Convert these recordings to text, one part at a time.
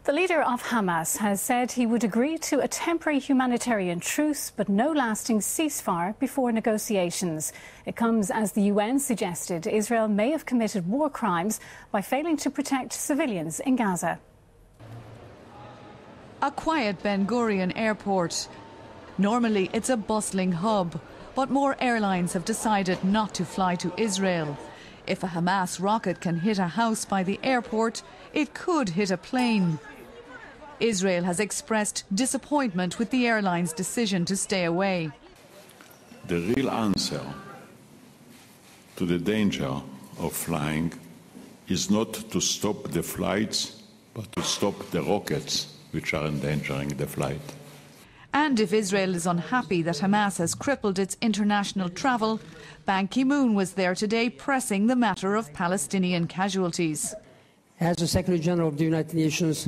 The leader of Hamas has said he would agree to a temporary humanitarian truce but no lasting ceasefire before negotiations. It comes as the UN suggested Israel may have committed war crimes by failing to protect civilians in Gaza. A quiet Ben Gurion airport. Normally it's a bustling hub, but more airlines have decided not to fly to Israel. If a Hamas rocket can hit a house by the airport, it could hit a plane. Israel has expressed disappointment with the airline's decision to stay away. The real answer to the danger of flying is not to stop the flights, but to stop the rockets which are endangering the flight. And if Israel is unhappy that Hamas has crippled its international travel, Ban Ki-moon was there today pressing the matter of Palestinian casualties. As the Secretary General of the United Nations,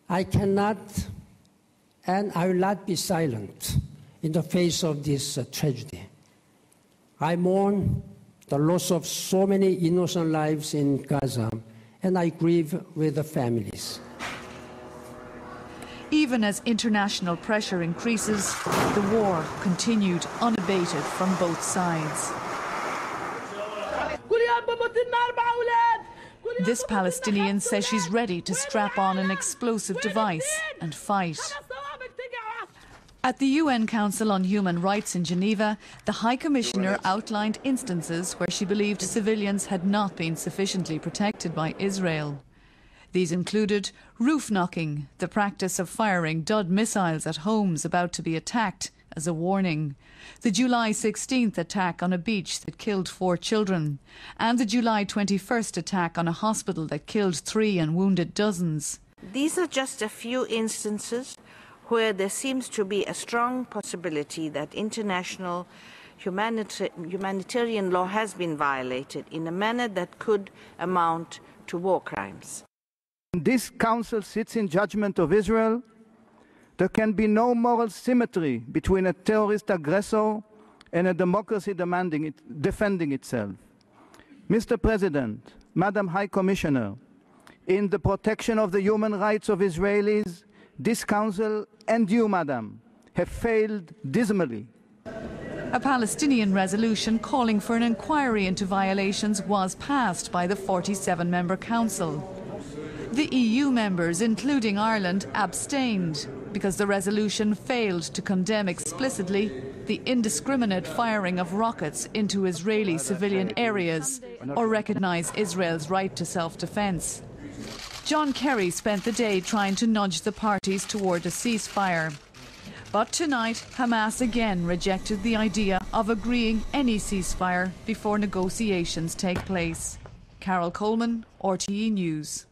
I cannot and I will not be silent in the face of this tragedy. I mourn the loss of so many innocent lives in Gaza, and I grieve with the families. Even as international pressure increases, the war continued unabated from both sides. This Palestinian says she's ready to strap on an explosive device and fight. At the UN Council on Human Rights in Geneva, the High Commissioner outlined instances where she believed civilians had not been sufficiently protected by Israel. These included roof knocking, the practice of firing Dud missiles at homes about to be attacked as a warning, the July 16th attack on a beach that killed 4 children, and the July 21st attack on a hospital that killed 3 and wounded dozens. These are just a few instances where there seems to be a strong possibility that international humanitarian law has been violated in a manner that could amount to war crimes. This council sits in judgment of Israel. There can be no moral symmetry between a terrorist aggressor and a democracy defending itself. Mr. President, Madam High Commissioner, in the protection of the human rights of Israelis, this council and you, Madam, have failed dismally. A Palestinian resolution calling for an inquiry into violations was passed by the 47-member council. The EU members, including Ireland, abstained because the resolution failed to condemn explicitly the indiscriminate firing of rockets into Israeli civilian areas or recognise Israel's right to self-defence. John Kerry spent the day trying to nudge the parties toward a ceasefire. But tonight, Hamas again rejected the idea of agreeing any ceasefire before negotiations take place. Carol Coleman, RTE News.